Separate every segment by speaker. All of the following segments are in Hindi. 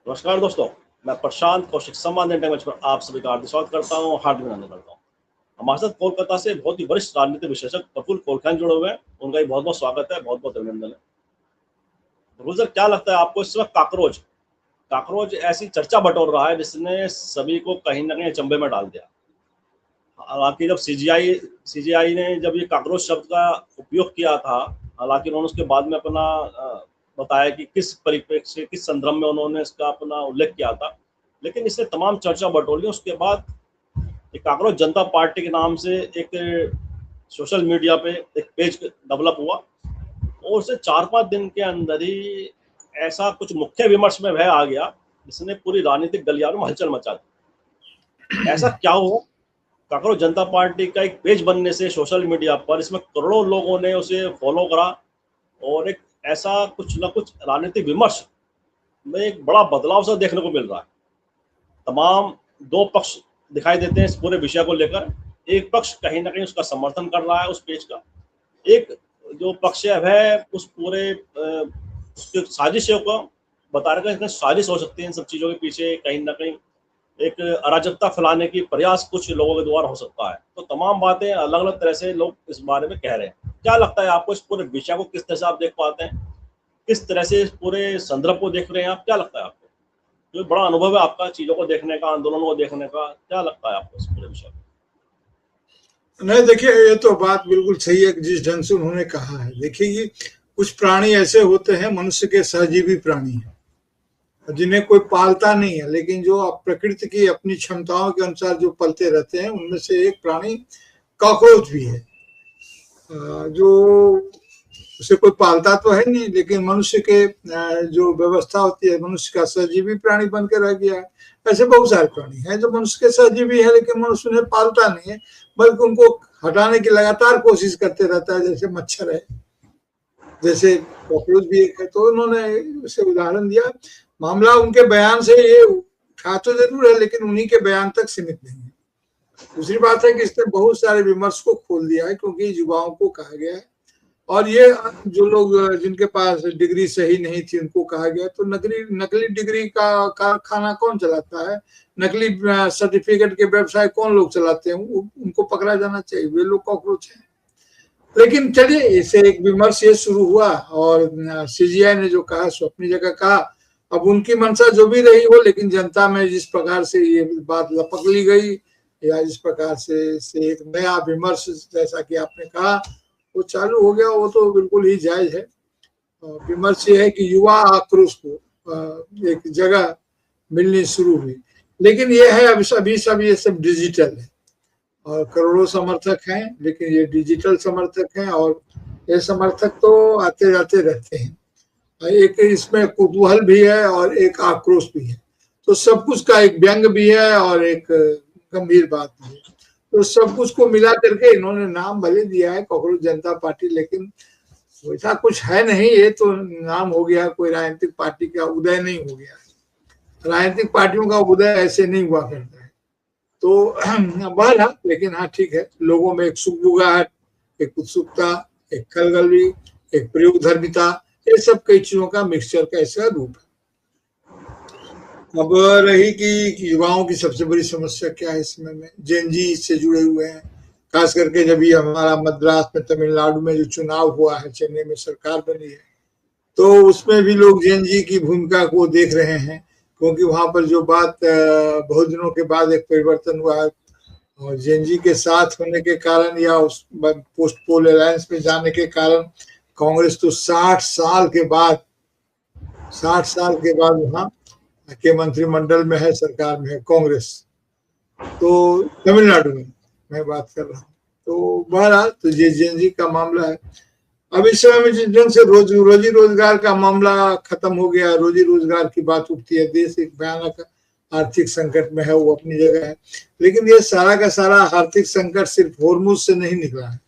Speaker 1: नमस्कार दोस्तों, मैं प्रशांत कौशिक संवाद इंटरनेट पर आप सभी का हार्दिक स्वागत करता हूँ, हार्दिक अभिनंदन करता हूँ। हमारे साथ कोलकाता से बहुत ही वरिष्ठ राजनीतिक विशेषज्ञ प्रफुल्ल कोलखान जुड़े हुए हैं। उनका भी बहुत बहुत स्वागत है, बहुत बहुत अभिनंदन है। प्रफुल्ल सर, क्या लगता है आपको इस वक्त काकरोच काकरोच ऐसी चर्चा बटोर रहा है जिसने सभी को कहीं ना कहीं अचंभे में डाल दिया। हालांकि जब सीजीआई ने जब ये काकरोच शब्द का उपयोग किया था, हालांकि उन्होंने उसके बाद में अपना बताया कि किस परिप्रेक्ष्य किस संदर्भ में उन्होंने इसका अपना उल्लेख किया था, लेकिन इसने तमाम चर्चा बटोरी। उसके बाद एक काकरोच जनता पार्टी के नाम से एक सोशल मीडिया पे एक पेज डेवलप हुआ और उसे 4-5 दिन के अंदर ही ऐसा कुछ मुख्य विमर्श में भय आ गया जिसने पूरी राजनीतिक गलियारों में हलचल मचा दी। ऐसा क्या हुआ? काकरोच जनता पार्टी का एक पेज बनने से सोशल मीडिया पर इसमें करोड़ों लोगों ने उसे फॉलो करा और एक ऐसा कुछ ना कुछ राजनीतिक विमर्श में एक बड़ा बदलाव सा देखने को मिल रहा है। तमाम दो पक्ष दिखाई देते हैं इस पूरे विषय को लेकर। एक पक्ष कहीं ना कहीं उसका समर्थन कर रहा है उस पेज का, एक जो पक्ष है वह उस पूरे उसके साजिशों को बता रहा है साजिश हो सकती है। इन सब चीज़ों के पीछे कहीं ना कहीं एक अराजकता फैलाने की प्रयास कुछ लोगों के द्वारा हो सकता है। तो तमाम बातें अलग अलग तरह से लोग इस बारे में कह रहे हैं। क्या लगता है आपको, इस पूरे विषय को किस तरह से आप देख पाते हैं, किस तरह से इस पूरे संदर्भ को देख रहे हैं आप? क्या लगता है आपको, जो बड़ा अनुभव है आपका चीजों को देखने का, आंदोलनों को देखने का, क्या लगता है आपको इस पूरे विषय में?
Speaker 2: नहीं, देखिए, ये तो बात बिल्कुल सही है कि जिस ढंग से उन्होंने कहा है। देखिए, ये कुछ प्राणी ऐसे होते हैं, मनुष्य के सहजीवी प्राणी हैं, जिन्हें कोई पालता नहीं है, लेकिन जो प्रकृति की अपनी क्षमताओं के अनुसार जो पलते रहते हैं, उनमें से एक प्राणी कॉकरोच भी है, जो उसे कोई पालता तो है नहीं, लेकिन मनुष्य के जो व्यवस्था होती है, मनुष्य का सहजीवी प्राणी बन के रह गया है। ऐसे बहुत सारे प्राणी हैं जो मनुष्य के सहजीवी है, लेकिन मनुष्य उन्हें पालता नहीं है, बल्कि उनको हटाने की लगातार कोशिश करते रहता है। जैसे मच्छर है, जैसे कॉकरोच भी एक है। तो उन्होंने उसे उदाहरण दिया। मामला उनके बयान से ये उठा तो जरूर है, लेकिन उन्हीं के बयान तक सीमित नहीं है। दूसरी बात है कि इसने बहुत सारे विमर्श को खोल दिया है, क्योंकि युवाओं को कहा गया है, और ये जो लोग जिनके पास डिग्री सही नहीं थी उनको कहा गया। तो नकली डिग्री का कारखाना कौन चलाता है, नकली सर्टिफिकेट के व्यवसाय कौन लोग चलाते हैं, उनको पकड़ा जाना चाहिए। वे लोग कॉकरोच हैं। लेकिन चलिए, इसे एक विमर्श ये शुरू हुआ, और सीजीआई ने जो कहा सो अपनी जगह कहा। अब उनकी मंशा जो भी रही हो, लेकिन जनता में जिस प्रकार से ये बात लपक ली गई, या जिस प्रकार से एक नया विमर्श, जैसा कि आपने कहा, वो चालू हो गया, वो तो बिल्कुल ही जायज है। विमर्श ये है कि युवा आक्रोश को एक जगह मिलनी शुरू हुई। लेकिन ये है, अभी सब ये सब डिजिटल है, और करोड़ों समर्थक हैं, लेकिन ये डिजिटल समर्थक हैं, और ये समर्थक तो आते जाते रहते हैं। एक इसमें कुतूहल भी है और एक आक्रोश भी है। तो सब कुछ का एक व्यंग भी है और एक गंभीर बात भी है। तो सब कुछ को मिला करके इन्होंने नाम भले दिया है कांग्रेस जनता पार्टी, लेकिन वैसा कुछ है नहीं। ये तो नाम हो गया, कोई राजनीतिक पार्टी का उदय नहीं हो गया। राजनीतिक पार्टियों का उदय ऐसे नहीं हुआ करता है। तो बहरहाल, लेकिन हाँ, ठीक है, लोगों में एक सुगबुगाहट, एक उत्सुकता, एक खलबली, एक प्रयोगधर्मिता, ये सब कई चीजों का मिक्सचर का ऐसा रूप है। अब रही कि युवाओं की सबसे बड़ी समस्या क्या है इस समय में, जेनजी इससे जुड़े हुए हैं। खास करके जब ये हमारा मद्रास में, तमिलनाडु में जो चुनाव हुआ है, चेन्नई में सरकार बनी है, तो उसमें भी लोग जेनजी की भूमिका को देख रहे हैं, क्योंकि वहां पर जो बात बहुत दिनों के बाद एक परिवर्तन हुआ है, और जेनजी के साथ होने के कारण या उस पोस्ट पोल अलायंस में जाने के कारण कांग्रेस तो 60 साल के बाद वहां के मंत्रिमंडल में है, सरकार में है कांग्रेस। तो तमिलनाडु में मैं बात कर रहा हूँ। तो बहरहाल, तो ये जेनजी का मामला है। अब इस समय में जिस ढंग से रोजी रोजगार का मामला खत्म हो गया, रोजी रोजगार की बात उठती है, देश एक भयानक आर्थिक संकट में है, वो अपनी जगह है। लेकिन ये सारा का सारा आर्थिक संकट सिर्फ होर्मुज से नहीं निकला है,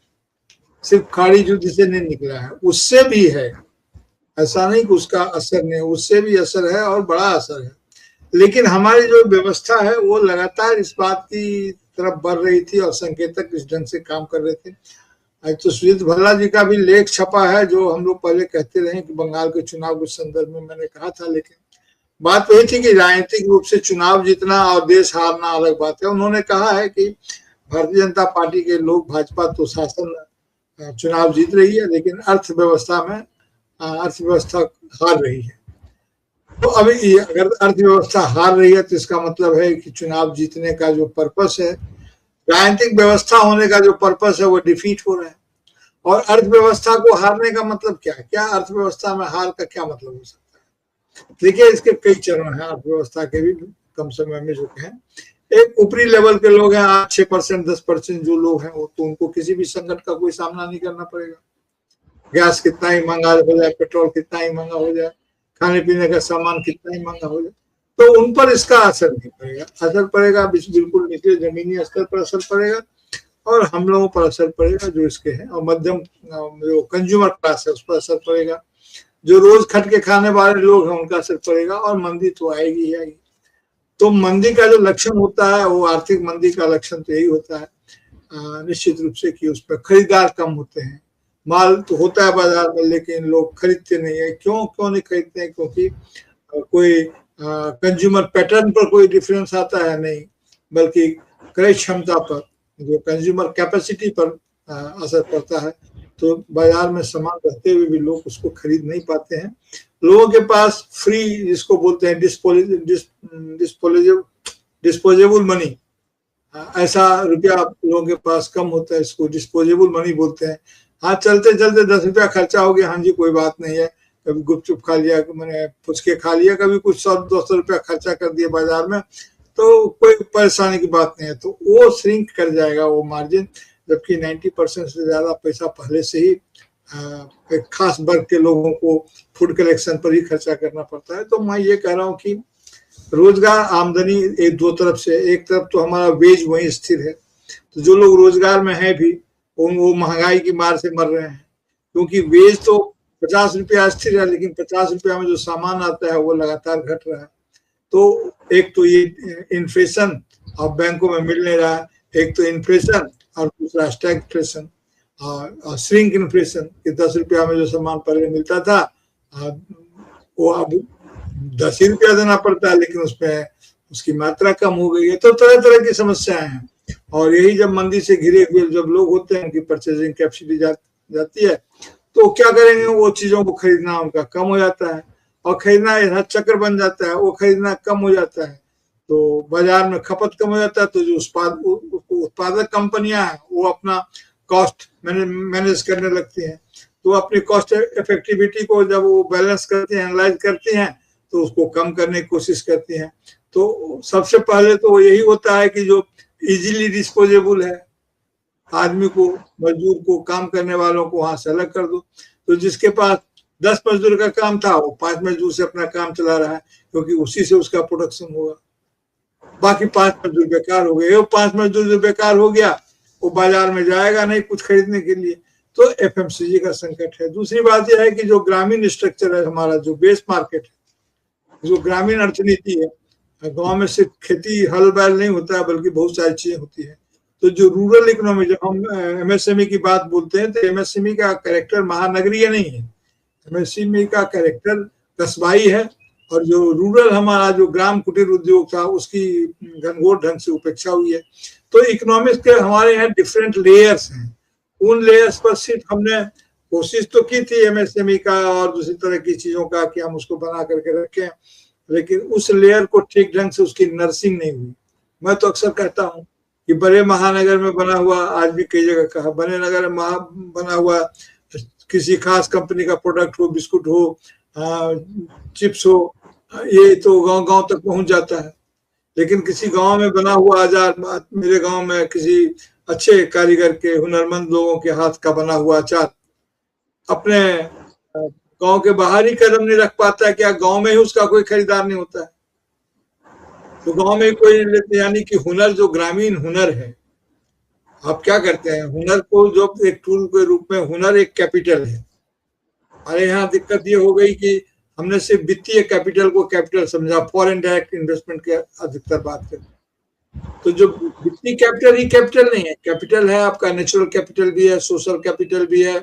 Speaker 2: सिर्फ खाड़ी युद्ध से नहीं निकला है, उससे भी है। ऐसा नहीं कि उसका असर नहीं, उससे भी असर है और बड़ा असर है। लेकिन हमारी जो व्यवस्था है वो लगातार इस बात की तरफ बढ़ रही थी, और संकेतक इस ढंग से काम कर रहे थे। आज तो सुजीत भल्ला जी का भी लेख छपा है, जो हम लोग पहले कहते रहे कि बंगाल के चुनाव के संदर्भ में मैंने कहा था, लेकिन बात वही थी कि राजनीतिक रूप से चुनाव जीतना और देश हारना अलग बात है। उन्होंने कहा है कि भारतीय जनता पार्टी के लोग, भाजपा तो शासन चुनाव जीत रही है, लेकिन अर्थव्यवस्था में अर्थव्यवस्था हार रही है। तो अभी अगर अर्थव्यवस्था हार रही है तो इसका मतलब है कि चुनाव जीतने का जो पर्पस है, राजनीतिक व्यवस्था होने का जो पर्पस है, वो डिफीट हो रहा है। और अर्थव्यवस्था को हारने का मतलब क्या है? क्या अर्थव्यवस्था में हार का क्या मतलब हो सकता है? देखिए, इसके कई चरण हैं अर्थव्यवस्था के भी, कम समय में जो है। एक ऊपरी लेवल के लोग हैं, 6% 10% जो लोग हैं, वो तो उनको किसी भी संकट का कोई सामना नहीं करना पड़ेगा। गैस कितना ही महंगा हो जाए, पेट्रोल कितना ही महंगा हो जाए, खाने पीने का सामान कितना ही महंगा हो जाए, तो उन पर इसका असर नहीं पड़ेगा। असर पड़ेगा बिल्कुल निचले जमीनी स्तर पर असर पड़ेगा, और हम लोगों पर असर पड़ेगा जो इसके हैं, और मध्यम जो कंज्यूमर क्लास है उस पर असर पड़ेगा। जो रोज खट के खाने वाले लोग हैं उनका असर पड़ेगा, और मंदी तो आएगी ही आएगी। तो मंदी का जो लक्षण होता है, वो आर्थिक मंदी का लक्षण तो यही होता है निश्चित रूप से कि उसमें खरीदार कम होते हैं। माल तो होता है बाजार में, लेकिन लोग खरीदते नहीं है। क्यों नहीं खरीदते हैं? क्योंकि कोई कंज्यूमर पैटर्न पर कोई डिफरेंस आता है नहीं, बल्कि क्रय क्षमता पर, जो कंज्यूमर कैपेसिटी पर असर पड़ता है। तो बाजार में सामान रहते हुए भी लोग उसको खरीद नहीं पाते हैं। लोगों के पास फ्री, जिसको बोलते हैं डिस्पोजेबल मनी, ऐसा रुपया लोगों के पास कम होता है, इसको डिस्पोजेबल मनी बोलते हैं। हाँ, चलते चलते 10 रुपया खर्चा हो गया, हाँ जी कोई बात नहीं है, कभी गुपचुप खा लिया, मैंने फुचके खा लिया, कभी कुछ 100-200 रुपया खर्चा कर दिया बाजार में, तो कोई परेशानी की बात नहीं है। तो वो श्रिंक कर जाएगा वो मार्जिन, जबकि 90% से ज्यादा पैसा पहले से ही एक खास वर्ग के लोगों को फूड कलेक्शन पर ही खर्चा करना पड़ता है। तो मैं ये कह रहा हूँ कि रोजगार, आमदनी एक दो तरफ से, एक तरफ तो हमारा वेज वहीं स्थिर है, तो जो लोग रोजगार में है भी वो महंगाई की मार से मर रहे हैं, क्योंकि वेज तो 50 रुपया स्थिर है, लेकिन 50 रुपया में जो सामान आता है वो लगातार घट रहा है। तो एक तो ये इन्फ्लेशन अब बैंकों में मिल नहीं रहा है, एक तो इन्फ्लेशन और दूसरा स्टैगफ्लेशन और श्रिंक इन्फ्लेशन। 10 रुपया में जो सामान पहले मिलता था वो अब 10 ही रुपया देना पड़ता है, लेकिन उसमें उसकी मात्रा कम हो गई है। तो तरह तरह की समस्याएं हैं, और यही जब मंदी से घिरे हुए जब लोग होते हैं, उनकी परचेजिंग कैपेसिटी जाती है, तो क्या करेंगे? वो चीजों को खरीदना उनका कम हो जाता है, और खरीदना यह चक्र बन जाता है, वो खरीदना कम हो जाता है, तो बाजार में खपत कम हो जाता है। तो जो उत्पादक कंपनियां हैं वो अपना कॉस्ट मैनेज करने लगती हैं, तो अपनी कॉस्ट इफेक्टिविटी को जब वो बैलेंस करती हैं, एनालाइज करती हैं, तो उसको कम करने की कोशिश करती हैं। तो सबसे पहले तो यही होता है कि जो इजीली डिस्पोजेबल है, आदमी को, मजदूर को, काम करने वालों को वहां से अलग कर दो। तो जिसके पास 10 मजदूर का काम था, वो 5 मजदूर से अपना काम चला रहा है, क्योंकि उसी से उसका प्रोडक्शन होगा। बाकी 5 मजदूर बेकार हो गए। वो 5 मजदूर जो बेकार हो गया, वो बाजार में जाएगा नहीं कुछ खरीदने के लिए, तो एफएमसीजी का संकट है। दूसरी बात यह है कि जो ग्रामीण स्ट्रक्चर है हमारा, जो बेस मार्केट है, जो ग्रामीण अर्थनीति है, गांव में सिर्फ खेती हल बैल नहीं होता है, बल्कि बहुत सारी चीजें होती है। तो जो रूरल इकोनॉमी, जब हम एमएसएमई की बात बोलते हैं, तो एमएसएमई का कैरेक्टर महानगरीय नहीं है, एमएसएमई का कैरेक्टर कस्बाई है। और जो रूरल हमारा जो ग्राम कुटीर उद्योग था, उसकी घनघोर ढंग से उपेक्षा हुई है। तो इकोनॉमिक्स के हमारे यहाँ डिफरेंट लेयर्स हैं, उन लेयर्स पर सिर्फ हमने कोशिश तो की थी एमएसएमई का और दूसरी तरह की चीजों का कि हम उसको बना करके रखें, लेकिन उस लेयर को ठीक ढंग से उसकी नर्सिंग नहीं हुई। मैं तो अक्सर कहता हूँ कि बड़े महानगर में बना हुआ, आज भी कई जगह कहा, बड़े नगर में बना हुआ किसी खास कंपनी का प्रोडक्ट हो, बिस्कुट हो, चिप्स हो, ये तो गांव गांव तक पहुंच जाता है। लेकिन किसी गांव में बना हुआ अचार, मेरे गांव में किसी अच्छे कारीगर के, हुनरमंद लोगों के हाथ का बना हुआ अचार अपने गांव के बाहर ही कदम नहीं रख पाता है, क्या गांव में ही उसका कोई खरीदार नहीं होता है? तो गांव में कोई लेते, यानी कि हुनर, जो ग्रामीण हुनर है, आप क्या करते हैं? हुनर को जो एक टूल के रूप में, हुनर एक कैपिटल है। हमारे यहाँ दिक्कत ये हो गई कि हमने सिर्फ वित्तीय कैपिटल को कैपिटल समझा, फॉरेन डायरेक्ट इन्वेस्टमेंट के अधिकतर बात करते। तो जो वित्तीय कैपिटल ही कैपिटल नहीं है, कैपिटल है आपका नेचुरल कैपिटल भी है, सोशल कैपिटल भी है,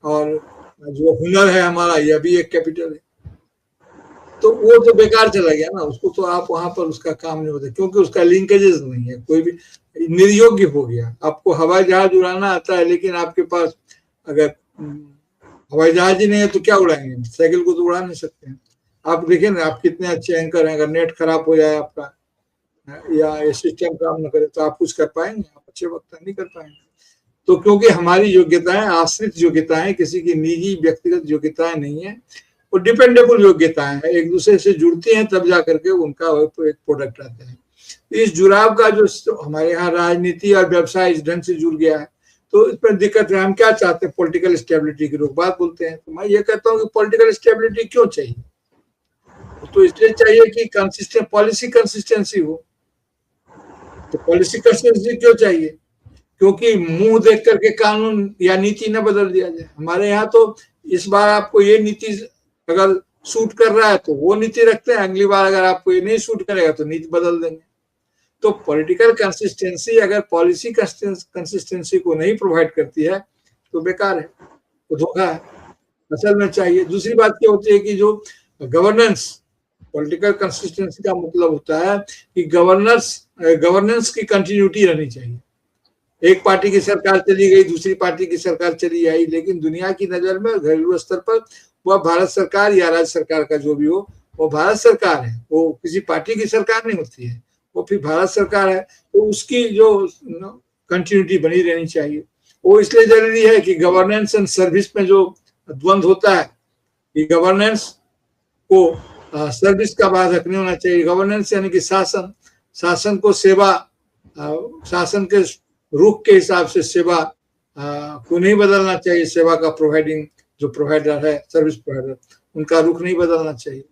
Speaker 2: और जो हुनर है हमारा, यह भी एक कैपिटल है। तो वो तो बेकार चला गया ना, उसको तो आप वहां पर उसका काम नहीं होता, क्योंकि उसका लिंकेजेस नहीं है, कोई भी निर्योग्य हो गया। आपको हवाई जहाज उड़ाना आता है, लेकिन आपके पास अगर हवाई जहाज ही नहीं है तो क्या उड़ाएंगे, साइकिल को तो उड़ा नहीं सकते हैं। आप देखिए ना, आप कितने अच्छे एंकर हैं, अगर नेट खराब हो जाए आपका या ये सिस्टम काम न करे तो आप कुछ कर पाएंगे, आप अच्छे वक्त नहीं कर पाएंगे। तो क्योंकि हमारी योग्यताएं आश्रित योग्यताएं, किसी की निजी व्यक्तिगत योग्यताएं नहीं है, वो डिपेंडेबल योग्यताएं हैं, एक दूसरे से जुड़ती हैं तब जा करके उनका एक प्रोडक्ट आता है। इस जुड़ाव का जो हमारे यहाँ राजनीति और व्यवसाय इस ढंग से जुड़ गया है, तो इस पर दिक्कत है। हम क्या चाहते हैं, पॉलिटिकल स्टेबिलिटी की लोग बात बोलते हैं, तो मैं ये कहता हूँ कि पॉलिटिकल स्टेबिलिटी क्यों चाहिए, तो इसलिए चाहिए कि कंसिस्टेंट पॉलिसी कंसिस्टेंसी हो। तो पॉलिसी कंसिस्टेंसी क्यों चाहिए, क्योंकि मुंह देख करके कानून या नीति न बदल दिया जाए। हमारे यहाँ तो इस बार आपको ये नीति अगर सूट कर रहा है तो वो नीति रखते हैं, अगली बार अगर आपको ये नहीं सूट करेगा तो नीति बदल देंगे। तो पॉलिटिकल कंसिस्टेंसी अगर पॉलिसी कंसिस्टेंसी को नहीं प्रोवाइड करती है तो बेकार है, तो धोखा है। असल में चाहिए। दूसरी बात क्या होती है कि जो गवर्नेंस, पॉलिटिकल कंसिस्टेंसी का मतलब होता है कि गवर्नेंस की कंटिन्यूटी रहनी चाहिए। एक पार्टी की सरकार चली गई, दूसरी पार्टी की सरकार चली आई, लेकिन दुनिया की नजर में घरेलू स्तर पर वह भारत सरकार या राज्य सरकार का जो भी हो, वो भारत सरकार है, वो किसी पार्टी की सरकार नहीं होती है, वो फिर भारत सरकार है। तो उसकी जो कंटिन्यूटी बनी रहनी चाहिए। वो इसलिए जरूरी है कि गवर्नेंस एंड सर्विस में जो द्वंद्व होता है, कि गवर्नेंस को सर्विस का बाधक नहीं होना चाहिए। गवर्नेंस यानी कि शासन को सेवा, शासन के रुख के हिसाब से सेवा को नहीं बदलना चाहिए। सेवा का प्रोवाइडिंग जो प्रोवाइडर है, सर्विस प्रोवाइडर, उनका रुख नहीं बदलना चाहिए।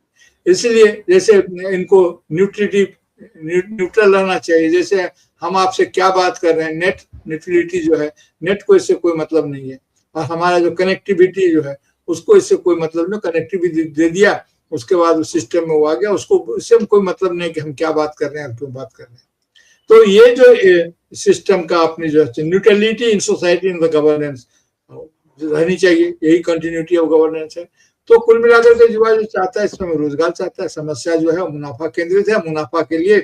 Speaker 2: इसलिए जैसे इनको न्यूट्रल रहना चाहिए। जैसे हम आपसे क्या बात कर रहे हैं, नेट न्यूट्रलिटी जो है, नेट को इससे कोई मतलब नहीं है, और हमारा जो कनेक्टिविटी जो है उसको इससे कोई मतलब नहीं। कनेक्टिविटी दे दिया, उसके बाद उस सिस्टम में वो आ गया, उसको इससे कोई मतलब नहीं कि हम क्या बात कर रहे हैं और क्यों बात कर रहे हैं। तो ये जो सिस्टम का अपनी जो neutrality in society in the governance रहनी चाहिए, यही कंटिन्यूटी ऑफ गवर्नेंस है। तो कुल मिलाकर के युवा जो चाहता है, इसमें रोजगार चाहता है। समस्या जो है मुनाफा केंद्रित है, मुनाफा के लिए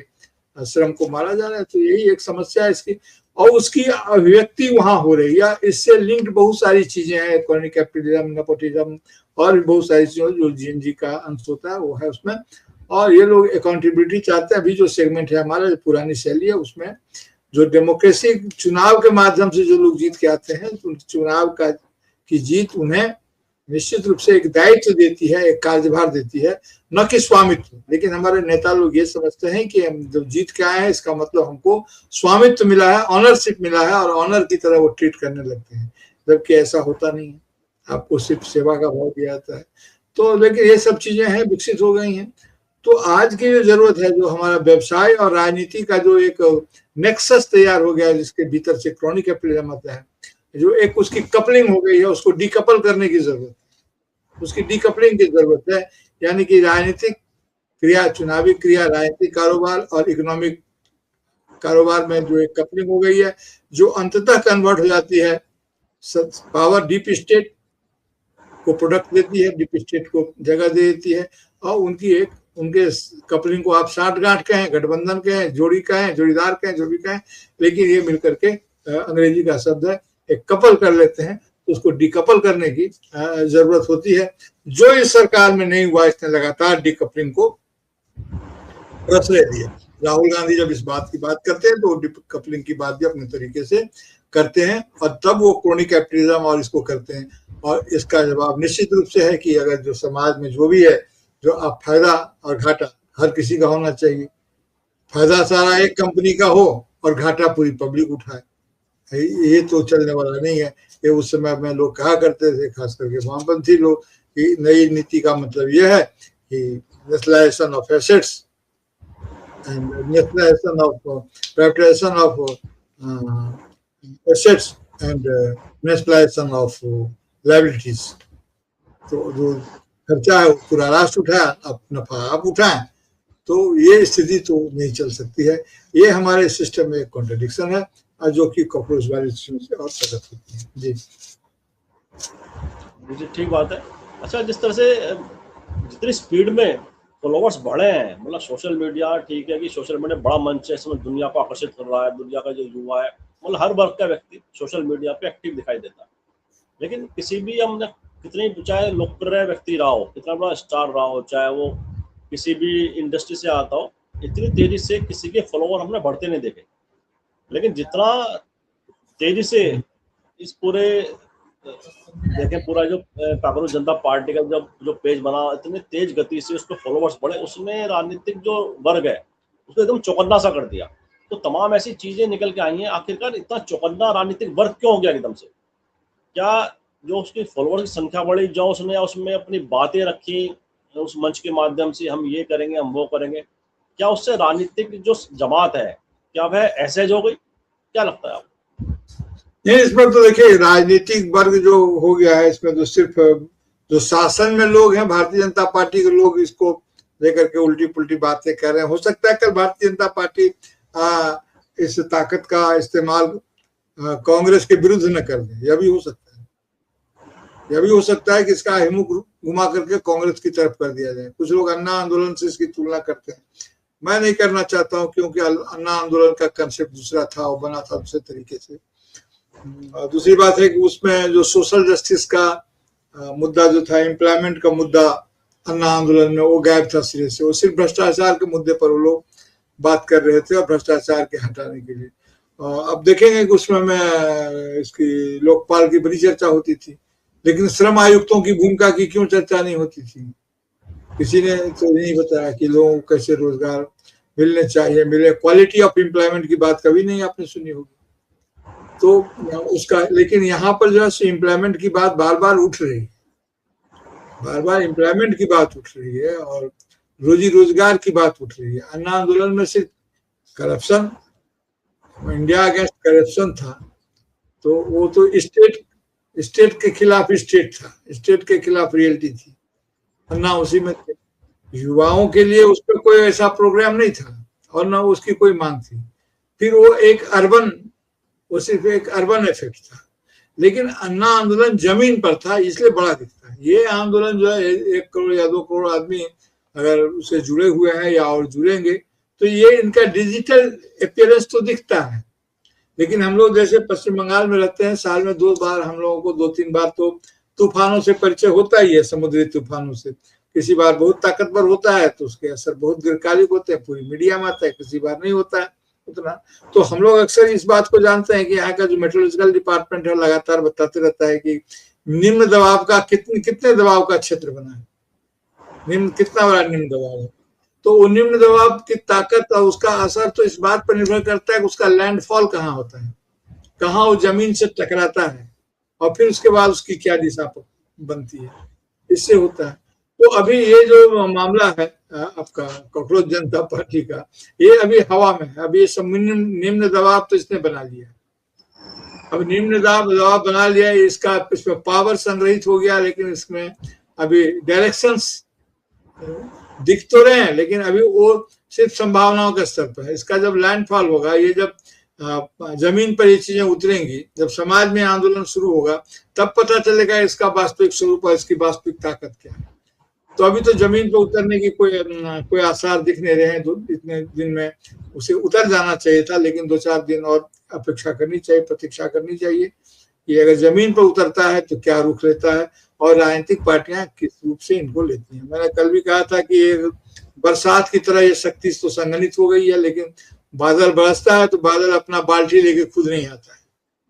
Speaker 2: श्रम को मारा जा रहा है। तो यही एक समस्या है इसकी, और उसकी अभिव्यक्ति वहां हो रही है। इससे लिंक्ड बहुत सारी चीजें हैं, इकोनॉमिक कैपिटलिज्म, नेपोटिज्म और भी बहुत सारी चीजें जो जीएनजी का अंश होता है वो है उसमें। और ये लोग अकाउंटेबिलिटी चाहते हैं। अभी जो सेगमेंट है हमारा, जो पुरानी शैली है, उसमें जो डेमोक्रेसी चुनाव के माध्यम से जो लोग जीत के आते हैं, तो चुनाव की जीत उन्हें निश्चित रूप से एक दायित्व देती है, एक कार्यभार देती है, न कि स्वामित्व। लेकिन हमारे नेता लोग ये समझते हैं कि हम जब जीत के आए हैं इसका मतलब हमको स्वामित्व मिला है, ऑनरशिप मिला है, और ऑनर की तरह वो ट्रीट करने लगते हैं, जबकि ऐसा होता नहीं है। आपको सिर्फ सेवा का भाव दिया जाता है। तो लेकिन ये सब चीजें हैं, विकसित हो गई हैं। तो आज की जो जरूरत है, जो हमारा व्यवसाय और राजनीति का जो एक नेक्सस तैयार हो गया है, जिसके भीतर से क्रॉनिक कैपिटलिज्म आता है, जो एक उसकी कपलिंग हो गई है, उसको डीकपल करने की जरूरत है, उसकी डीकपलिंग की जरूरत है। यानी कि राजनीतिक क्रिया, चुनावी क्रिया, राजनीतिक कारोबार और इकोनॉमिक कारोबार में जो एक कपलिंग हो गई है, जो अंततः कन्वर्ट हो जाती है पावर डीप स्टेट को प्रोडक्ट देती है, डीप स्टेट को जगह दे देती है, और उनके कपलिंग को आप साठगांठ कहें, गठबंधन कहें, जोड़ी कहें, जोड़ीदार कहें, जो भी कहें, लेकिन ये मिलकर के अंग्रेजी का शब्द है, एक कपल कर लेते हैं। तो उसको डीकपल करने की जरूरत होती है, जो इस सरकार में नहीं हुआ। इसने लगातार डीकपलिंग को प्रश्रय दिया। राहुल गांधी जब इस बात की बात करते हैं तो डीकपलिंग की बात भी अपने तरीके से करते हैं, और तब वो क्रोनिक कैपिटलिज्म और इसको करते हैं। और इसका जवाब निश्चित रूप से है कि अगर जो समाज में जो भी है, जो आप फायदा और घाटा हर किसी का होना चाहिए। फायदा सारा एक कंपनी का हो और घाटा पूरी पब्लिक उठाए, ये तो चलने वाला नहीं है। ये उस समय में लोग कहा करते थे, खास करके वामपंथी लोग, कि नई नीति का मतलब यह है कि nationalisation of assets and nationalisation of privatisation of assets and nationalisation of liabilities. तो जो खर्चा है पूरा राष्ट्र उठाया, अब नफा आप उठाएं, तो ये स्थिति तो नहीं चल सकती है। ये हमारे सिस्टम में एक कॉन्ट्रडिक्शन है, जो कि कॉकरोच वाली सिस्टम से और प्रकट होती है। जी
Speaker 1: जी, ठीक बात है। अच्छा, जिस तरह से जितनी स्पीड में फॉलोवर्स बढ़े हैं, मतलब सोशल मीडिया, ठीक है कि सोशल मीडिया बड़ा मंच है, इसमें दुनिया को आकर्षित कर रहा है, दुनिया का जो युवा है, मतलब हर वर्ग का व्यक्ति सोशल मीडिया पे एक्टिव दिखाई देता है। लेकिन किसी भी हमने कितनी, चाहे लोकप्रिय व्यक्ति रहा हो, कितना बड़ा स्टार रहा हो, चाहे वो किसी भी इंडस्ट्री से आता हो, इतनी तेजी से किसी के फॉलोवर हमने बढ़ते नहीं देखे। लेकिन जितना तेजी से इस पूरे देखें, पूरा जो कांग्रेस जनता पार्टी का जब जो पेज बना, इतनी तेज गति से उस पर फॉलोवर्स बढ़े, उसने राजनीतिक जो वर्ग है उसको एकदम चौकन्ना सा कर दिया। तो तमाम ऐसी चीजें निकल के आई हैं। आखिरकार इतना चौकन्ना राजनीतिक वर्ग क्यों हो गया एकदम से? क्या जो उसकी फॉलोअर्स की संख्या बढ़ी, जो उसने उसमें अपनी बातें रखी उस मंच के माध्यम से, हम ये करेंगे, हम वो करेंगे, क्या उससे राजनीतिक जो जमात है क्या वह असहज हो गई? क्या लगता है आपको?
Speaker 2: नहीं, इसमें तो देखिए राजनीतिक वर्ग जो हो गया है, इसमें तो सिर्फ जो शासन में लोग हैं, भारतीय जनता पार्टी के लोग इसको लेकर के उल्टी पुल्टी बातें कर रहे हैं। हो सकता है कल भारतीय जनता पार्टी इस ताकत का इस्तेमाल कांग्रेस के विरुद्ध न कर दे, यह भी हो सकता है। यह भी हो सकता है कि इसका हिमुख घुमा करके कांग्रेस की तरफ कर दिया जाए। कुछ लोग अन्ना आंदोलन से इसकी तुलना करते हैं, मैं नहीं करना चाहता हूं, क्योंकि अन्ना आंदोलन का कंसेप्ट दूसरा था और बना था दूसरे तरीके से। और दूसरी बात है कि उसमें जो सोशल जस्टिस का मुद्दा जो था, एम्प्लॉयमेंट का मुद्दा अन्ना आंदोलन में, वो गायब था सिरे से। वो सिर्फ भ्रष्टाचार के मुद्दे पर वो लोग बात कर रहे थे और भ्रष्टाचार के हटाने के लिए। अब देखेंगे कि उसमें मैं इसकी लोकपाल की बड़ी चर्चा होती थी, लेकिन श्रम आयुक्तों की भूमिका की क्यों चर्चा नहीं होती थी? किसी ने तो नहीं बताया कि लोगों को कैसे रोजगार मिलने चाहिए, मिले। क्वालिटी ऑफ एम्प्लॉयमेंट की बात कभी नहीं आपने सुनी होगी तो उसका। लेकिन यहाँ पर जो है एम्प्लॉयमेंट की बात बार बार उठ रही है, बार बार एम्प्लॉयमेंट की बात उठ रही है और रोजी रोजगार की बात उठ रही है। अन्ना आंदोलन में सिर्फ करप्शन, इंडिया अगेंस्ट करप्शन था, तो वो तो स्टेट के खिलाफ स्टेट था, स्टेट के खिलाफ रियलिटी थी। अन्ना उसी में थे। युवाओं के लिए उस पर कोई ऐसा प्रोग्राम नहीं था और ना उसकी कोई मांग थी। फिर वो सिर्फ एक अर्बन इफेक्ट था। लेकिन अन्ना आंदोलन जमीन पर था, इसलिए बड़ा दिखता है। ये आंदोलन जो है 1 करोड़ या 2 करोड़ आदमी अगर उससे जुड़े हुए हैं या और जुड़ेंगे, तो ये इनका डिजिटल अपीयरेंस तो दिखता है। लेकिन हम लोग जैसे पश्चिम बंगाल में रहते हैं, साल में 2 बार हम लोगों को 2-3 बार तो तूफानों से परिचय होता ही है, समुद्री तूफानों से। किसी बार बहुत ताकतवर होता है तो उसके असर बहुत दीर्घकालिक होते हैं, पूरी मीडिया में आता है, किसी बार नहीं होता है उतना। तो हम लोग अक्सर इस बात को जानते हैं कि यहाँ का जो मेट्रोलॉजिकल डिपार्टमेंट है लगातार बताते रहता है कि निम्न दबाव का कितने दबाव का क्षेत्र बना है, कितना बड़ा निम्न दबाव है। तो वो निम्न दबाव की ताकत और उसका असर तो इस बात पर निर्भर करता है कि उसका लैंडफॉल कहाँ होता है, कहाँ वो जमीन से टकराता है और फिर उसके बाद उसकी क्या दिशा बनती है, इससे होता है। तो अभी ये जो मामला है आपका कॉकरोच जनता पार्टी का, ये अभी हवा में है। अभी ये सब निम्न दबाव तो इसने बना लिया। अब निम्न दबाव बना लिया, इसमें पावर संग्रहित हो गया, लेकिन इसमें अभी डायरेक्शंस दिख तो रहे हैं, लेकिन अभी वो सिर्फ संभावनाओं के स्तर पर है। इसका जब लैंडफॉल होगा, ये जब जमीन पर ये चीजें उतरेंगी, जब समाज में आंदोलन शुरू होगा, तब पता चलेगा इसका वास्तविक स्वरूप और इसकी वास्तविक ताकत क्या है। तो अभी तो जमीन पर उतरने की कोई आसार दिख नहीं रहे हैं। इतने दिन में उसे उतर जाना चाहिए था, लेकिन 2-4 दिन और अपेक्षा करनी चाहिए, प्रतीक्षा करनी चाहिए कि अगर जमीन पर उतरता है तो क्या रुख लेता है और राजनीतिक पार्टियां किस रूप से इनको लेती हैं। मैंने कल भी कहा था कि बरसात की तरह ये शक्ति तो संगठित हो गई है, लेकिन बादल बरसता है तो बादल अपना बाल्टी लेके खुद नहीं आता है।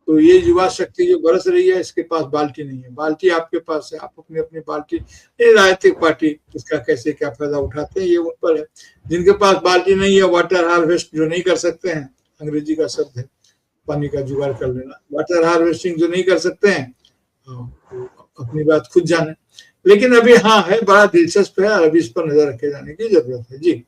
Speaker 2: तो ये युवा शक्ति जो बरस रही है, इसके पास बाल्टी नहीं है। बाल्टी आपके पास है, आप अपनी अपनी बाल्टी, राजनीतिक पार्टी इसका कैसे क्या फायदा उठाते हैं ये उन पर है। जिनके पास बाल्टी नहीं है, वाटर हार्वेस्ट जो नहीं कर सकते हैं, अंग्रेजी का शब्द है पानी का जुगाड़ कर लेना, वाटर हार्वेस्टिंग जो नहीं कर सकते हैं, अपनी बात खुद जाने। लेकिन अभी हाँ है, बड़ा दिलचस्प है और अभी इस पर नजर रखे जाने की जरूरत है। जी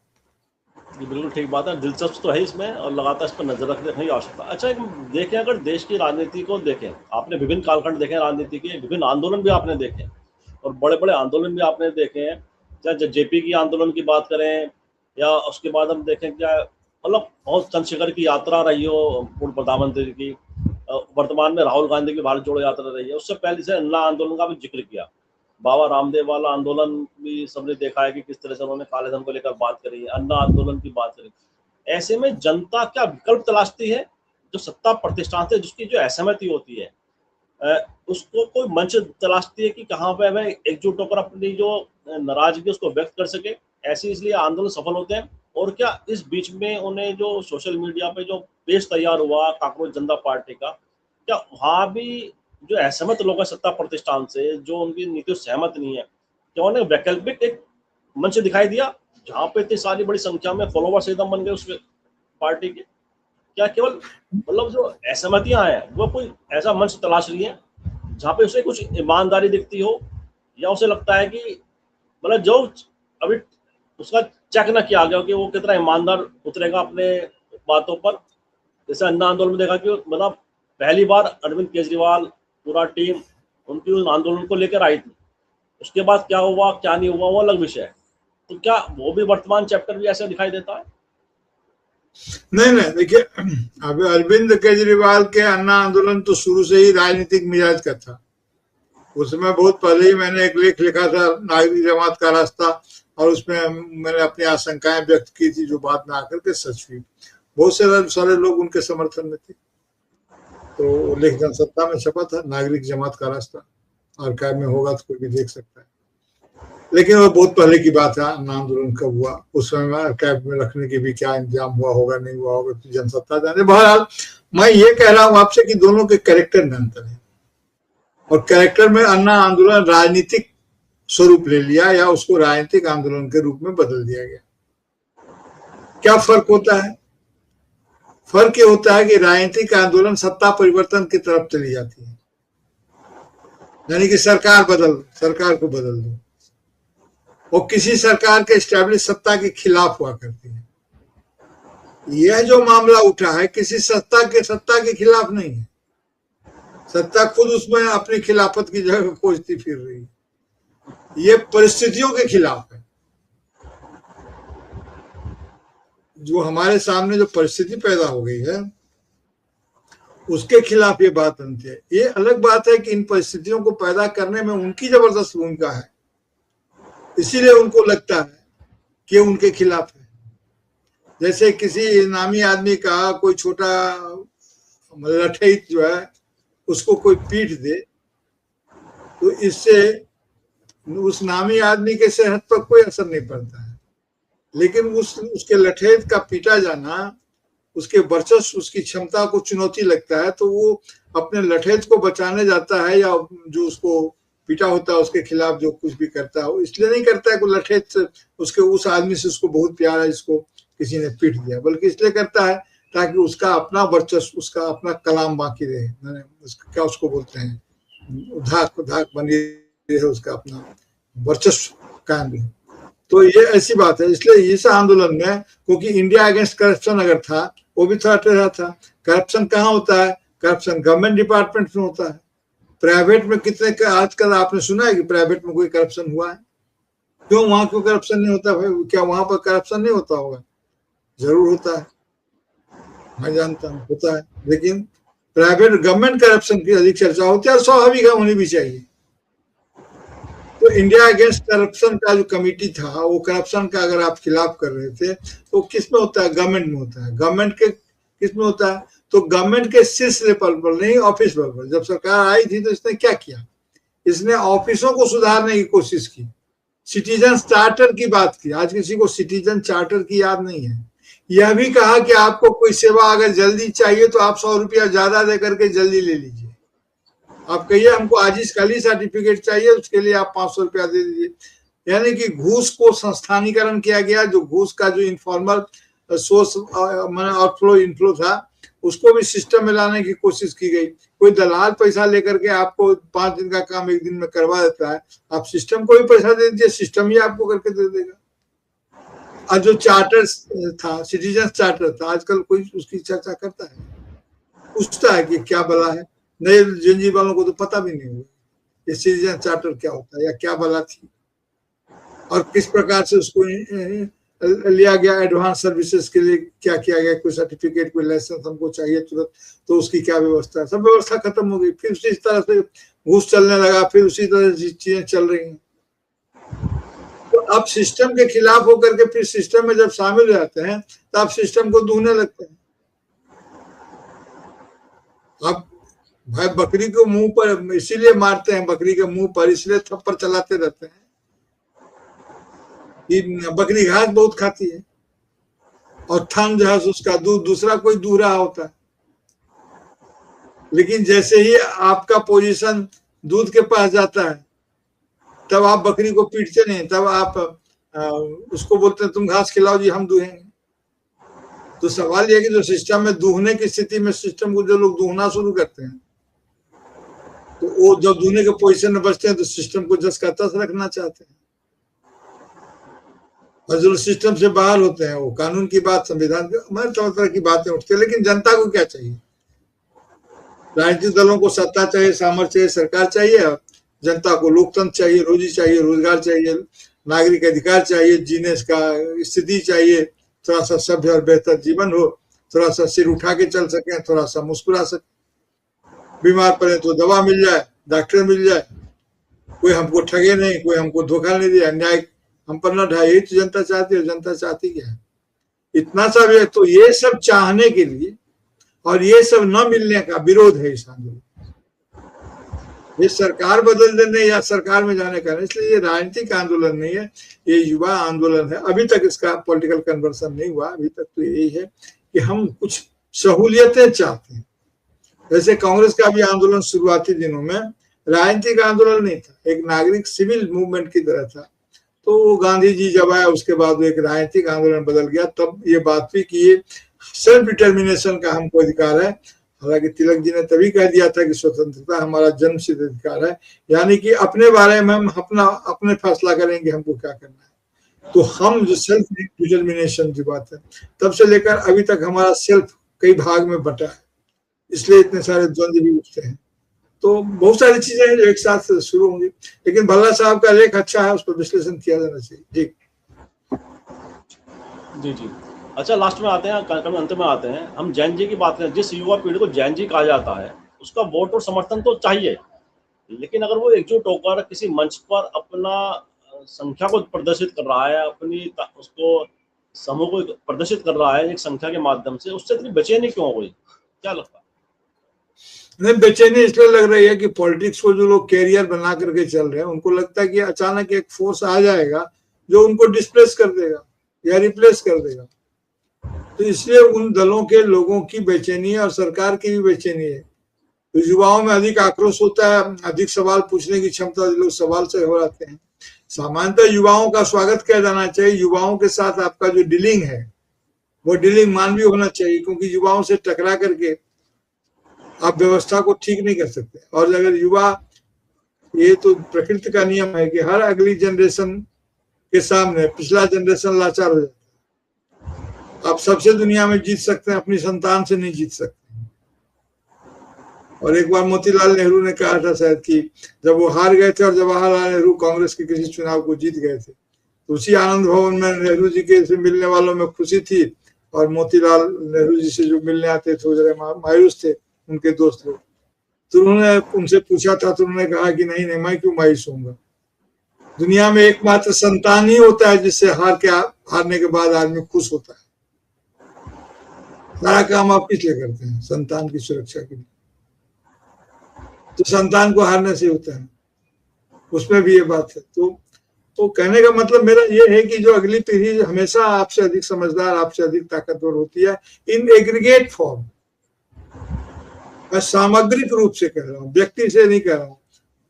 Speaker 1: बिल्कुल ठीक बात है, दिलचस्प तो है इसमें और लगातार इस पर नजर रखने की आवश्यकता। अच्छा, देखें अगर देश की राजनीति को देखें, आपने विभिन्न कालखंड देखे राजनीति के, विभिन्न आंदोलन भी आपने देखे और बड़े बड़े आंदोलन भी आपने देखे हैं। चाहे जेपी की आंदोलन की बात करें या उसके बाद हम देखें क्या मतलब बहुत चंद्रशेखर की यात्रा रही हो पूर्व प्रधानमंत्री की, वर्तमान में राहुल गांधी की भारत जोड़ो यात्रा रही है, उससे पहले से अन्ना आंदोलन का भी जिक्र किया। बाबा रामदेव वाला आंदोलन भी सबने देखा है कि किस तरह से उन्होंने काले धन को लेकर बात करी, अन्ना आंदोलन की बात करी। ऐसे में जनता क्या विकल्प तलाशती है? जो सत्ता प्रतिष्ठान से जिसकी जो असहमति होती है, उसको कोई मंच तलाशती है कि कहाँ पे वह एकजुट होकर अपनी जो नाराजगी उसको व्यक्त कर सके। ऐसे इसलिए आंदोलन सफल होते हैं। और क्या इस बीच में उन्हें जो सोशल मीडिया पे जो पेज तैयार हुआ कांग्रेस जनता पार्टी का, क्या वहाँ भी जो असहमत लोग हैं सत्ता प्रतिष्ठान से, जो उनकी नीतियों से सहमत नहीं है, क्या उन्हें वैकल्पिक एक मंच दिखाई दिया जहाँ पे इतनी सारी बड़ी संख्या में फॉलोवर्स एकदम बन गए उस पार्टी के? क्या केवल मतलब जो असहमतियां हैं वो कोई ऐसा मंच तलाश रही है जहाँ पे उसे कुछ ईमानदारी दिखती हो, या उसे लगता है कि मतलब जो अभी उसका चेक ना किया गया कि वो कितना ईमानदार उतरेगा अपने बातों पर? जैसे अन्ना आंदोलन में देखा कि मतलब पहली बार अरविंद केजरीवाल पूरा टीम उनकी उस आंदोलन को लेकर आई थी, उसके बाद क्या हुआ क्या नहीं हुआ वो अलग विषय है। तो क्या वो भी वर्तमान चैप्टर भी ऐसा दिखाई देता है?
Speaker 2: नहीं नहीं, देखिए अभी अरविंद केजरीवाल के अन्ना आंदोलन तो शुरू से ही राजनीतिक मिजाज का था। उसमें बहुत पहले ही मैंने एक लेख लिखा था, नागरिक जमात का रास्ता, और उसमें मैंने अपनी आशंकाएं व्यक्त की थी जो बाद में आकर के सच हुई। बहुत सारे लोग उनके समर्थन में थे। तो लेख जनसत्ता में छपा था, नागरिक जमात का रास्ता, आर्काइव में होगा तो कोई भी देख सकता है। लेकिन वो बहुत पहले की बात है, आंदोलन कब हुआ, उस समय आर्काइव में रखने की भी क्या इंतजाम हुआ होगा नहीं हुआ होगा तो जनसत्ता जाने। बहरहाल मैं ये कह रहा हूँ आपसे कि दोनों के कैरेक्टर में अंतर है, और कैरेक्टर में अन्ना आंदोलन राजनीतिक स्वरूप ले लिया या उसको राजनीतिक आंदोलन के रूप में बदल दिया गया। क्या फर्क होता है? फर्क ये होता है कि राजनीतिक आंदोलन सत्ता परिवर्तन की तरफ चली जाती है, यानी कि सरकार को बदल दो, और किसी सरकार के एस्टैब्लिश सत्ता के खिलाफ हुआ करती है। यह जो मामला उठा है किसी सत्ता के खिलाफ नहीं है। सत्ता खुद उसमें अपनी खिलाफत की जगह खोजती फिर रही है। ये परिस्थितियों के खिलाफ है। जो हमारे सामने जो परिस्थिति पैदा हो गई है उसके खिलाफ ये बात बनती है। ये अलग बात है कि इन परिस्थितियों को पैदा करने में उनकी जबरदस्त भूमिका है, इसीलिए उनको लगता है कि उनके खिलाफ है। जैसे किसी नामी आदमी का कोई छोटा लठैत जो है उसको कोई पीट दे तो इससे उस नामी आदमी के सेहत पर कोई असर नहीं पड़ता है, लेकिन उसके लठैत का पीटा जाना उसके वर्चस्व उसकी क्षमता को चुनौती लगता है, तो वो अपने लठैत को बचाने जाता है, या जो उसको पीटा होता है उसके खिलाफ जो कुछ भी करता है वो इसलिए नहीं करता है कि लठैत उसके उस आदमी से उसको बहुत प्यार है जिसको किसी ने पीट दिया, बल्कि इसलिए करता है ताकि उसका अपना वर्चस्व, उसका अपना कलाम बाकी रहे, क्या उसको बोलते हैं, धाक बनी रहे, उसका अपना वर्चस्व कायम रहे। तो ये ऐसी बात है। इसलिए इस आंदोलन में, क्योंकि इंडिया अगेंस्ट करप्शन अगर था वो भी थोड़ा टेढ़ा था। करप्शन कहाँ होता है? करप्शन गवर्नमेंट डिपार्टमेंट में होता है। प्राइवेट में कितने, आजकल आपने सुना है कि प्राइवेट में कोई करप्शन हुआ है? क्यों वहां क्यों करप्शन नहीं होता भाई? क्या वहां पर करप्शन नहीं होता होगा? जरूर होता है, मैं जानता हूँ होता है, लेकिन प्राइवेट गवर्नमेंट करप्शन की अधिक चर्चा होती है और स्वाभाविक होनी भी चाहिए। तो इंडिया अगेंस्ट करप्शन का जो कमेटी था वो करप्शन का अगर आप खिलाफ कर रहे थे तो किस में होता है? गवर्नमेंट में होता है। गवर्नमेंट के किस में होता है? तो गवर्नमेंट के शीर्ष लेवल पर, नहीं ऑफिस लेवल पर। जब सरकार आई थी तो इसने क्या किया? इसने ऑफिसों को सुधारने की कोशिश की, सिटीजन चार्टर की बात की। आज किसी को सिटीजन चार्टर की याद नहीं है। यह भी कहा कि आपको कोई सेवा अगर जल्दी चाहिए तो आप 100 रुपया ज्यादा दे करके जल्दी ले लीजिए। आप कहिए हमको आज कल ही सर्टिफिकेट चाहिए, उसके लिए आप 500 रुपया दे दीजिए। यानी कि घूस को संस्थानीकरण किया गया। जो घूस का जो इनफॉर्मल सोर्स आउटफ्लो इनफ्लो था उसको भी सिस्टम में लाने की कोशिश की गई। कोई दलाल पैसा लेकर के आपको 5 दिन का काम 1 दिन में करवा देता है, आप सिस्टम को भी पैसा दे दीजिए, सिस्टम ही आपको करके दे देगा। और जो चार्टर था, सिटीजन चार्टर था, आजकल कोई उसकी चर्चा करता है? पूछता है कि क्या भला है? नए जनजी वालों को तो पता भी नहीं हुआ ये सिटीजन चार्टर क्या होता है या क्या भला थी, और किस प्रकार से उसको लिया गया। एडवांस सर्विसेज के लिए क्या किया गया? कोई सर्टिफिकेट, कोई लाइसेंस हमको चाहिए तुरंत, तो उसकी क्या व्यवस्था है? सब व्यवस्था खत्म हो गई। फिर इस तरह से घूस चलने लगा, फिर उसी तरह से चीजें चल रही हैं। तो अब सिस्टम के खिलाफ होकर के फिर सिस्टम में जब शामिल हो जाते हैं तो आप सिस्टम को दूहने लगते हैं। अब भाई बकरी को मुंह पर इसीलिए मारते हैं, बकरी के मुंह पर इसलिए थप्पड़ चलाते रहते हैं कि बकरी घास बहुत खाती है और थन जो है उसका दूध दूसरा कोई दूह रहा होता है। लेकिन जैसे ही आपका पोजीशन दूध के पास जाता है तब आप बकरी को पीटते नहीं, तब आप उसको बोलते हैं तुम घास खिलाओ जी, हम दूहेंगे। तो सवाल यह कि जो सिस्टम में दूहने की स्थिति में सिस्टम को जो लोग दूहना शुरू करते हैं तो वो जब दूहने के पोजीशन में बचते हैं तो सिस्टम को जस का तस रखना चाहते हैं। और जो सिस्टम से बाहर होते हैं वो कानून की बात, संविधान की, हमारे तरह की बातें उठती है। लेकिन जनता को क्या चाहिए? राजनीतिक दलों को सत्ता चाहिए, सामर्थ्य चाहिए, सरकार चाहिए। जनता को लोकतंत्र चाहिए, रोजी चाहिए, रोजगार चाहिए, नागरिक अधिकार चाहिए, जीने का स्थिति चाहिए, थोड़ा सा सभ्य और बेहतर जीवन हो, थोड़ा सा सिर उठा के चल सके, थोड़ा सा मुस्कुरा सके, बीमार पड़े तो दवा मिल जाए, डॉक्टर मिल जाए, कोई हमको ठगे नहीं, कोई हमको धोखा नहीं दिया, अन्याय हम पर न ढाए। यही तो जनता चाहती है। जनता चाहती क्या है? इतना सा भी है। तो ये सब चाहने के लिए और ये सब न मिलने का विरोध है इस आंदोलन। ये सरकार बदल देने या सरकार में जाने का नहीं। इसलिए ये राजनीतिक आंदोलन नहीं है, ये युवा आंदोलन है। अभी तक इसका पॉलिटिकल कन्वर्सन नहीं हुआ। अभी तक तो यही है कि हम कुछ सहूलियतें चाहते हैं। जैसे कांग्रेस का भी आंदोलन शुरुआती दिनों में राजनीतिक आंदोलन नहीं था, एक नागरिक सिविल मूवमेंट की तरह था। तो गांधी जी जब आया उसके बाद वो एक राजनीतिक आंदोलन बदल गया। तब ये बात हुई कि ये सेल्फ डिटर्मिनेशन का हमको अधिकार है। हालांकि तिलक जी ने तभी कह दिया था कि स्वतंत्रता हमारा जन्मसिद्ध अधिकार है, यानी कि अपने बारे में हम अपने फैसला करेंगे हमको क्या करना है। तो हम जो सेल्फ डिटर्मिनेशन की बात है, तब से लेकर अभी तक हमारा सेल्फ कई भाग में बटा है, इसलिए इतने सारे द्वंद्व भी उठते हैं। तो बहुत सारी चीजें हैं जो एक साथ शुरू होंगी। लेकिन भल्ला साहब का लेख अच्छा है, उस पर विश्लेषण किया जाना चाहिए।
Speaker 1: जी जी। अच्छा, लास्ट में आते हैं, अंत में आते हैं। हम जैन जी की बात करें, जिस युवा पीढ़ी को जैन जी कहा जाता है उसका वोट और समर्थन तो चाहिए, लेकिन अगर वो एकजुट होकर किसी मंच पर अपना संख्या को प्रदर्शित कर रहा है, अपनी उसको समूह को प्रदर्शित कर रहा है एक संख्या के माध्यम से, उससे इतनी बेचैनी क्यों हो गई? क्या लगता है?
Speaker 2: नहीं, बेचैनी इसलिए लग रही है कि पॉलिटिक्स को जो लोग कैरियर बना करके चल रहे हैं उनको लगता है कि अचानक एक फोर्स आ जाएगा जो उनको डिस्प्लेस कर देगा या रिप्लेस कर देगा। तो इसलिए उन दलों के लोगों की बेचैनी है और सरकार की भी बेचैनी है। तो युवाओं में अधिक आक्रोश होता है, अधिक सवाल पूछने की क्षमता, लोग सवाल से हो जाते हैं। सामान्यतः युवाओं का स्वागत किया जाना चाहिए। युवाओं के साथ आपका जो डीलिंग है वो डीलिंग मानवीय होना चाहिए, क्योंकि युवाओं से टकरा करके आप व्यवस्था को ठीक नहीं कर सकते। और अगर युवा, ये तो प्रकृति का नियम है कि हर अगली जनरेशन के सामने पिछला जनरेशन लाचार हो जाता है। आप सबसे दुनिया में जीत सकते हैं, अपनी संतान से नहीं जीत सकते। और एक बार मोतीलाल नेहरू ने कहा था शायद कि जब वो हार गए थे और जवाहरलाल नेहरू कांग्रेस के किसी चुनाव को जीत गए थे, तो उसी आनंद भवन में नेहरू जी के से मिलने वालों में खुशी थी और मोतीलाल नेहरू जी से जो मिलने आते थे वो जरा मायूस थे, उनके दोस्त लोग। तो उन्होंने उनसे पूछा था, तो उन्होंने कहा कि नहीं नहीं, मैं क्यों मायूस होऊंगा। दुनिया में एकमात्र संतान ही होता है जिससे हारने के बाद आदमी खुश होता है। सारा काम आप किस लिए करते हैं? संतान की सुरक्षा के लिए। तो संतान को हारने से होता है, उसमें भी ये बात है। तो कहने का मतलब मेरा ये है कि जो अगली पीढ़ी हमेशा आपसे अधिक समझदार, आपसे अधिक ताकतवर होती है इन एग्रीगेट फॉर्म। मैं सामग्रिक रूप से कह रहा हूँ, व्यक्ति से नहीं कह रहा हूँ।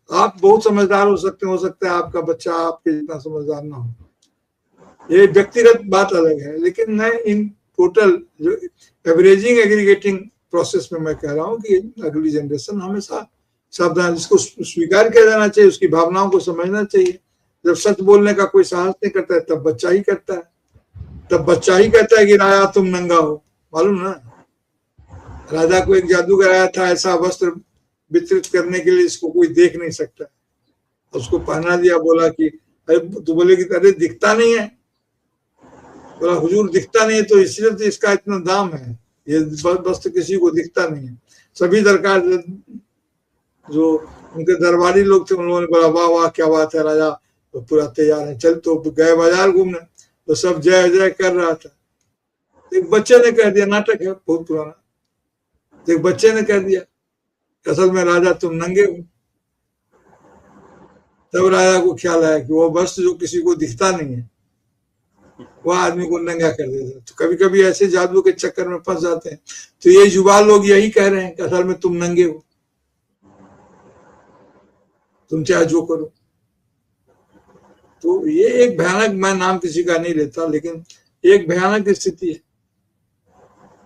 Speaker 2: आप बहुत समझदार हो सकते हैं आपका बच्चा आपके जितना समझदार ना हो, ये व्यक्तिगत बात अलग है। लेकिन मैं इन टोटल जो एवरेजिंग एग्रीगेटिंग प्रोसेस में मैं कह रहा हूँ कि अगली जनरेशन हमेशा सावधान, इसको स्वीकार किया जाना चाहिए, उसकी भावनाओं को समझना चाहिए। जब सच बोलने का कोई साहस नहीं करता है तब बच्चा ही करता है, तब बच्चा ही कहता है कि राजा तुम नंगा हो। मालूम ना, राजा को एक जादूगर आया था ऐसा वस्त्र वितरित करने के लिए, इसको कोई देख नहीं सकता। उसको पहना दिया, बोला कि अरे, तो बोले कि अरे दिखता नहीं है। बोला हुजूर दिखता नहीं है तो इसलिए तो इसका इतना दाम है, ये वस्त्र किसी को दिखता नहीं है। सभी सरकार जो उनके दरबारी लोग थे, उन्होंने बोला वाह वाह क्या बात है राजा, तो पूरा तैयार है, चल। तो गए बाजार घूमने, तो सब जय जय कर रहा था। तो एक बच्चे ने कह दिया, नाटक है बहुत पुराना, तो एक बच्चे ने कह दिया असल में राजा तुम नंगे हो। तब राजा को ख्याल आया कि वो वस्त्र जो किसी को दिखता नहीं है वह आदमी को नंगा कर देता। तो कभी कभी ऐसे जादू के चक्कर में फंस जाते हैं। तो ये युवा लोग यही कह रहे हैं कि असल में तुम नंगे हो, तुम चाहे जो करो। तो ये एक भयानक, मैं नाम किसी का नहीं लेता, लेकिन एक भयानक स्थिति है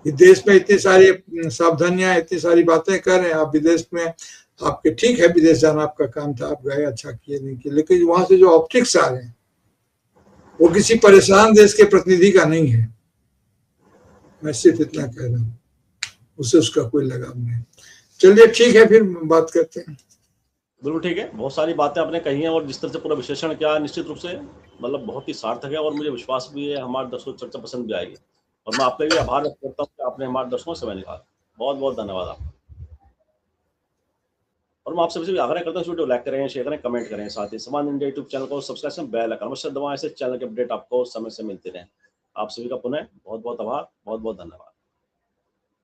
Speaker 2: कि देश में इतनी सारी सावधानियां, इतनी सारी बातें कर रहे हैं। आप विदेश में, आपके ठीक है विदेश जाना आपका काम था, आप गए, अच्छा किए नहीं किए, लेकिन वहां से जो ऑप्टिक्स आ रहे हैं वो किसी परेशान देश के प्रतिनिधि का नहीं है। मैं सिर्फ इतना कह रहा हूँ, उससे उसका कोई लगाव नहीं। चलिए ठीक है, फिर बात करते हैं।
Speaker 1: बिल्कुल ठीक है, बहुत सारी बातें आपने कही हैं और जिस तरह से पूरा विश्लेषण किया निश्चित रूप से मतलब बहुत ही सार्थक है और मुझे विश्वास भी है हमारे दर्शकों को चर्चा पसंद भी आएगी। और मैं आपका भी आभार व्यक्त करता हूँ कि आपने हमारे दर्शकों को समय निकाला। बहुत बहुत धन्यवाद आपका। और मैं आपसे भी आग्रह करता हूँ वीडियो लाइक करें, शेयर करें, कमेंट करें, साथ ही समान इंडिया यूट्यूब चैनल को सब्सक्राइब करें, बेल आइकन अवश्य दबाएं, ऐसे चैनल के अपडेट आपको समय से मिलते रहें। आप सभी का पुनः बहुत बहुत आभार, बहुत बहुत धन्यवाद।